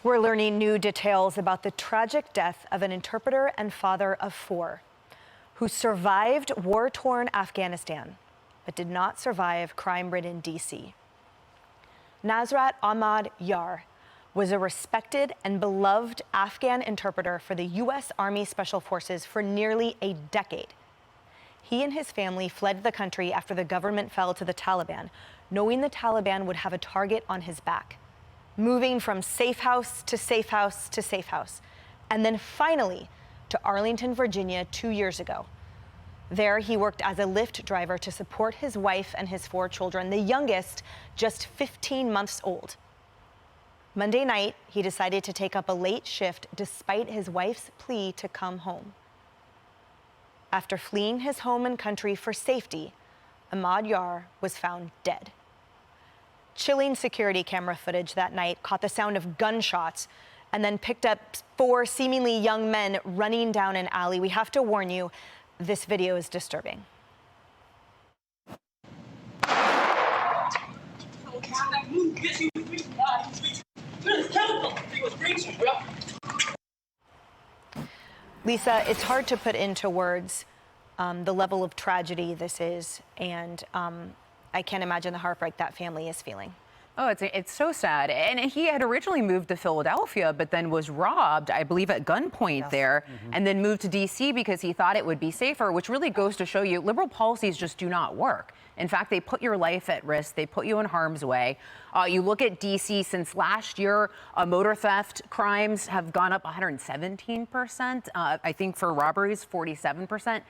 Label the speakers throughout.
Speaker 1: We're learning new details about the tragic death of an interpreter and father of 4 who survived war-torn Afghanistan, but did not survive crime-ridden D.C. Nasrat Ahmad Yar was a respected and beloved Afghan interpreter for the U.S. Army Special Forces for nearly a decade. He and his family fled the country after the government fell to the Taliban, knowing the Taliban would have a target on his back, moving from safe house to safe house to safe house, and then finally to Arlington, Virginia 2 years ago. There, he worked as a Lyft driver to support his wife and his 4 children, the youngest just 15 months old. Monday night, he decided to take up a late shift despite his wife's plea to come home. After fleeing his home and country for safety, Ahmad Yar was found dead. Chilling security camera footage that night caught the sound of gunshots and then picked up 4 seemingly young men running down an alley. We have to warn you, this video is disturbing. Lisa, it's hard to put into words the level of tragedy this is, and I can't imagine the heartbreak that family is feeling.
Speaker 2: Oh, it's so sad. And he had originally moved to Philadelphia, but then was robbed, I believe, at gunpoint there, and then moved to D.C. because he thought it would be safer, which really goes to show you liberal policies just do not work. In fact, they put your life at risk. They put you in harm's way. You look at D.C. since last year, motor theft crimes have gone up 117%. I think for robberies, 47%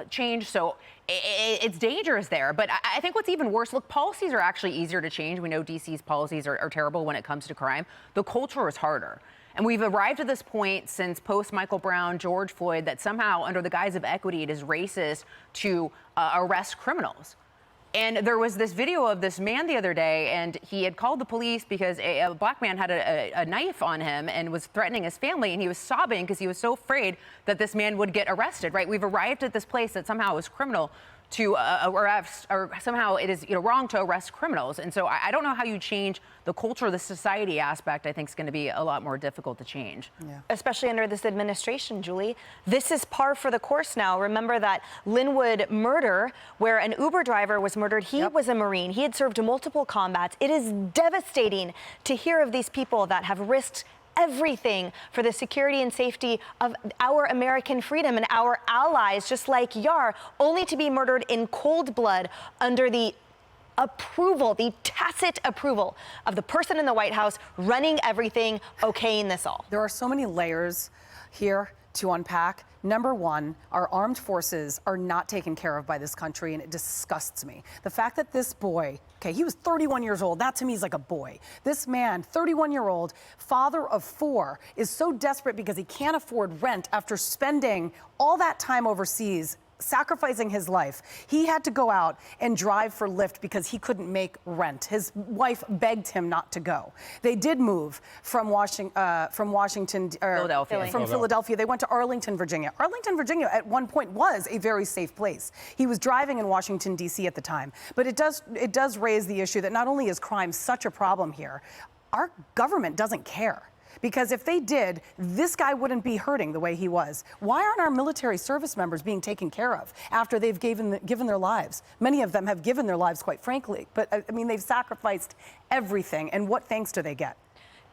Speaker 2: change. So it's dangerous there. But I think what's even worse, look, policies are actually easier to change. We know D.C.'s policies are terrible when it comes to crime. The culture is harder. And we've arrived at this point since post-Michael Brown, George Floyd, that somehow under the guise of equity, it is racist to arrest criminals. And there was this video of this man the other day, and he had called the police because a black man had a knife on him and was threatening his family, and he was sobbing because he was so afraid that this man would get arrested, right? We've arrived at this place that somehow is criminal to arrest, or somehow it is wrong to arrest criminals. And so I don't know how you change the culture, the society aspect. I think is going to be a lot more difficult to change. Yeah.
Speaker 1: Especially under this administration, Julie. This is par for the course now. Remember that Linwood murder where an Uber driver was murdered. He was a Marine. He had served multiple combats. It is devastating to hear of these people that have risked everything for the security and safety of our American freedom and our allies, just like Yar, only to be murdered in cold blood under the approval, the tacit approval of the person in the White House running everything, okaying this all.
Speaker 3: There are so many layers here to unpack. Number one, our armed forces are not taken care of by this country, and it disgusts me. The fact that this boy, okay, he was 31 years old. That to me is like a boy. This man, 31-year-old, father of 4, is so desperate because he can't afford rent after spending all that time overseas, sacrificing his life. He had to go out and drive for Lyft because he couldn't make rent. His wife begged him not to go. They did move from Philadelphia. They went to Arlington, Virginia. Arlington, Virginia at one point was a very safe place. He was driving in Washington, D.C. at the time. But it does raise the issue that not only is crime such a problem here, our government doesn't care. Because if they did, this guy wouldn't be hurting the way he was. Why aren't our military service members being taken care of after they've given their lives? Many of them have given their lives, quite frankly. But, I mean, they've sacrificed everything. And what thanks do they get?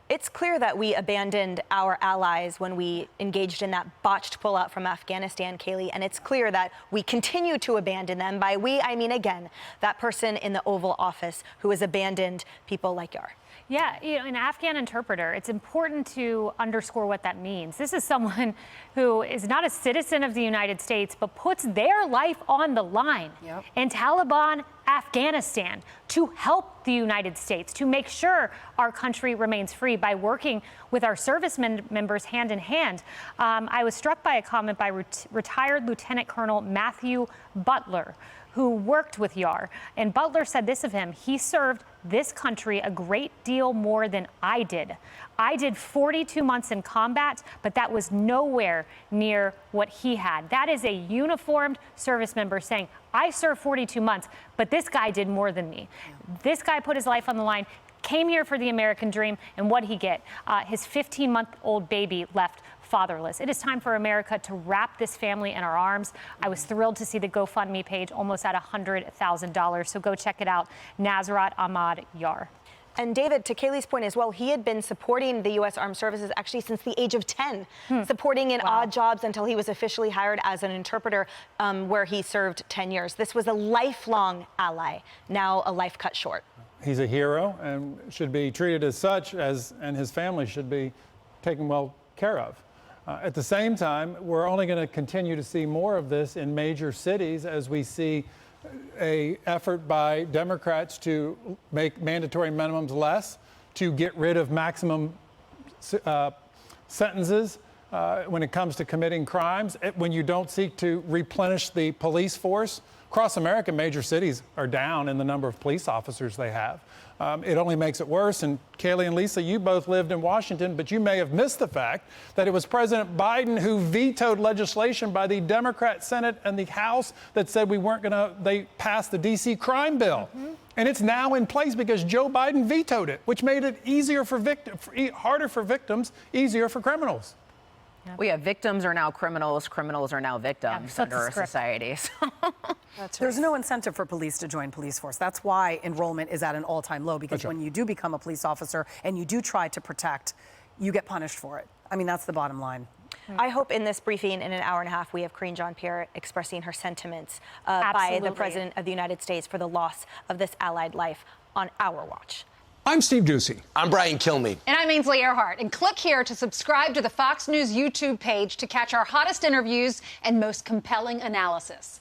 Speaker 1: It's clear that we abandoned our allies when we engaged in that botched pullout from Afghanistan, Kaylee, and it's clear that we continue to abandon them. By we, I mean, again, that person in the Oval Office who has abandoned people like Yar.
Speaker 4: Yeah, an Afghan interpreter, it's important to underscore what that means. This is someone who is not a citizen of the United States, but puts their life on the line in Taliban Afghanistan to help the United States, to make sure our country remains free by working with our service members hand in hand. I was struck by a comment by retired Lieutenant Colonel Matthew Butler, who worked with Yar. And Butler said this of him: he served this country a great deal more than I did. I did 42 months in combat, but that was nowhere near what he had. That is a uniformed service member saying, I served 42 months, but this guy did more than me. This guy put his life on the line. came here for the American dream, and what'd he get? His 15-month-old baby left fatherless. It is time for America to wrap this family in our arms. I was thrilled to see the GoFundMe page almost at $100,000, so go check it out. Nasrat Ahmad Yar.
Speaker 1: And David, to Kaylee's point as well, he had been supporting the U.S. Armed Services actually since the age of 10, supporting in odd jobs until he was officially hired as an interpreter, where he served 10 years. This was a lifelong ally, now a life cut short.
Speaker 5: He's a hero and should be treated as such, and his family should be taken well care of. At the same time, we're only going to continue to see more of this in major cities as we see an effort by Democrats to make mandatory minimums less, to get rid of maximum sentences when it comes to committing crimes, when you don't seek to replenish the police force. Across America, major cities are down in the number of police officers they have. It only makes it worse. And Kaylee and Lisa, you both lived in Washington, but you may have missed the fact that it was President Biden who vetoed legislation by the Democrat Senate and the House that said they passed the D.C. crime bill. And it's now in place because Joe Biden vetoed it, which made it easier for harder for victims, easier for criminals.
Speaker 2: Yeah. Well, yeah, victims are now criminals. Criminals are now victims under our society.
Speaker 3: There's no incentive for police to join police force. That's why enrollment is at an all-time low, because when you do become a police officer and you do try to protect, you get punished for it. I mean, that's the bottom line.
Speaker 1: I hope in this briefing, in an hour and a half, we have Karine Jean-Pierre expressing her sentiments by the President of the United States for the loss of this allied life on our watch.
Speaker 6: I'm Steve Doocy.
Speaker 7: I'm Brian Kilmeade.
Speaker 8: And I'm Ainsley Earhart. And click here to subscribe to the Fox News YouTube page to catch our hottest interviews and most compelling analysis.